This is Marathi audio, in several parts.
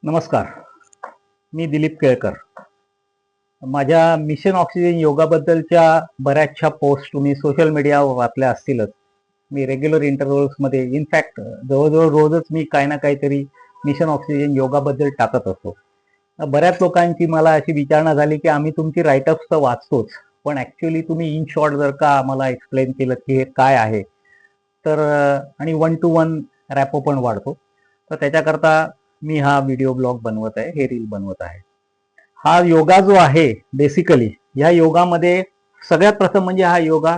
नमस्कार. मी दिलीप केळकर. माझ्या मिशन ऑक्सिजन योगाबद्दलच्या बऱ्याचशा पोस्ट तुम्ही सोशल मीडियावर वाचल्या असतीलच. मी रेग्युलर इंटरव्ह्यूजमध्ये इनफॅक्ट जवळजवळ रोजच मी काही ना काहीतरी मिशन ऑक्सिजन योगाबद्दल टाकत असतो. बऱ्याच लोकांची मला अशी विचारणा झाली की आम्ही तुमची राईटअप्स तर वाचतोच, पण ॲक्च्युली तुम्ही इन शॉर्ट जर का आम्हाला एक्सप्लेन केलं की हे काय आहे तर आणि 1 to 1 रॅपो पण वाढतो. तर त्याच्याकरता मी हा व्हिडिओ ब्लॉग बनवत आहे, हे रील बनवत आहे. हा योगा जो आहे बेसिकली या योगामध्ये सगळ्यात प्रथम म्हणजे हा योगा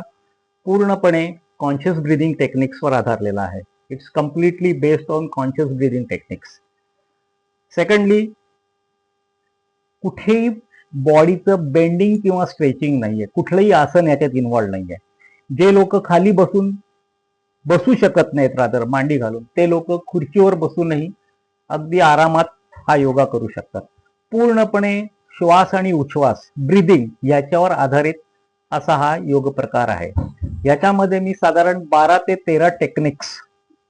पूर्णपणे कॉन्शियस ब्रीदिंग टेक्निक्सवर आधारलेला आहे. It's completely based on conscious breathing techniques. Secondly कुठेही बॉडीचं बेंडिंग किंवा स्ट्रेचिंग नाहीये, कुठलंही आसन याच्यात इन्व्हॉल्व नाहीये. जे लोक खाली बसू शकत नाहीत रादर मांडी घालून, ते लोक खुर्चीवर बसूनही अगदी आरामात हा योगा करू शकतात. पूर्णपणे श्वास आणि उच्छ्वास ब्रीदिंग याच्यावर आधारित असा हा योग प्रकार आहे. याच्यामध्ये मी साधारण 12 ते 13 टेक्निक्स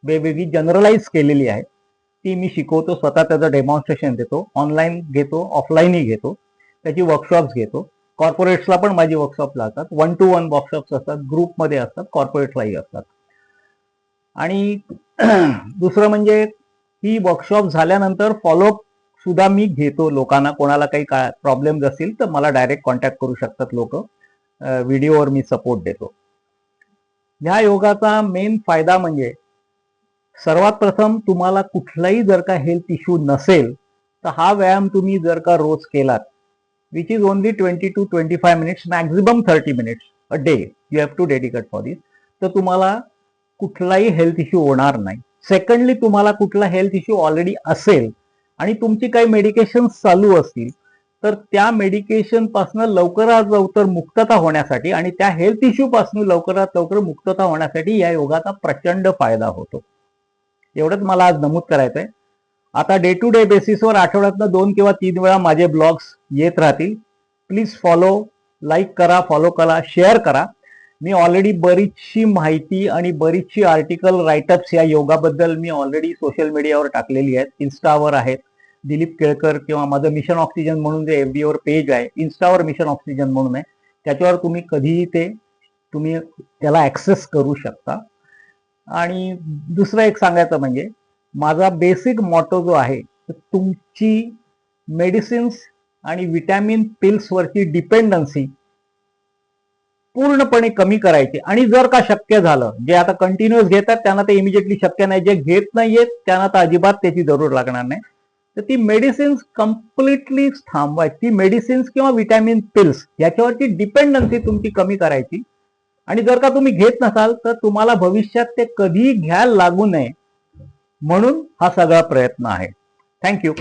वेगवेगळी जनरलाइज केलेली आहे. ती मी शिकवतो, स्वतः त्याचं डेमॉन्स्ट्रेशन देतो, ऑनलाईन घेतो, ऑफलाईनही घेतो, त्याची वर्कशॉप्स घेतो. कॉर्पोरेट्सला पण माझी वर्कशॉप लागतात, 1 to 1 वर्कशॉप्स असतात, ग्रुपमध्ये असतात, कॉर्पोरेट्सलाही असतात. आणि दुसरं म्हणजे ही वर्कशॉप झाल्यानंतर फॉलोअप सुद्धा मी घेतो लोकांना. कोणाला काही प्रॉब्लेम्स असतील तर मला डायरेक्ट कॉन्टॅक्ट करू शकतात लोक. व्हिडिओवर मी सपोर्ट देतो. ह्या योगाचा मेन फायदा म्हणजे सर्वात प्रथम तुम्हाला कुठलाही जर का हेल्थ इश्यू नसेल तर हा व्यायाम तुम्ही जर का रोज केलात, which is only 20 to 25 minutes, maximum 30 minutes a day you have to dedicate for this, तर तुम्हाला कुठलाही हेल्थ इश्यू होणार नाही. सेकंडली तुम्हाला कुठला हेल्थ इश्यू ऑलरेडी असेल आणि तुमची काही मेडिकेशन चालू असतील तर त्या मेडिकेशन पासून लवकरात लवकर मुक्तता होण्यासाठी आणि त्या हेल्थ इश्यू पासून लवकरात लवकर मुक्तता होण्यासाठी या योगाचा प्रचंड फायदा होतो. एवढंच मला आज नमूद करायचं आहे. आता डे टू डे बेसिसवर आठवड्यातनं 2 किंवा 3 वेळा माझे ब्लॉग्स येत राहतील. प्लीज फॉलो, लाईक करा, फॉलो करा, शेअर करा. मी ऑलरेडी बरीचशी माहिती आणि बरीचशी आर्टिकल राईटअप्स या योगाबद्दल मी ऑलरेडी सोशल मीडियावर टाकलेली आहेत. इन्स्टावर आहेत, दिलीप केळकर, किंवा माझं मिशन ऑक्सिजन म्हणून जे FB वर पेज आहे, इन्स्टावर मिशन ऑक्सिजन म्हणून आहे, त्याच्यावर तुम्ही कधीही तुम्ही त्याला ॲक्सेस करू शकता. आणि दुसरं एक सांगायचं म्हणजे माझा बेसिक मॉटो जो आहे, तुमची मेडिसिन्स आणि विटॅमिन पिल्सवरची डिपेंडन्सी पूर्णपणे कमी करायची. आणि जर का शक्य झालं, जे आता कंटिन्युअस घेतात त्यांना ते इमिजिएटली शक्य नाही, जे घेत नाहीयेत त्यांना तर अजिबात त्याची जरूर लागणार नाही, तर ती मेडिसिन्स कम्प्लिटली थांबवायची. ती मेडिसिन्स किंवा विटॅमिन पिल्स याच्यावरची डिपेंडन्सी तुमची कमी करायची. आणि जर का तुम्ही घेत नसाल तर तुम्हाला भविष्यात ते कधीही घ्यायला लागू नये म्हणून हा सगळा प्रयत्न आहे. थँक्यू.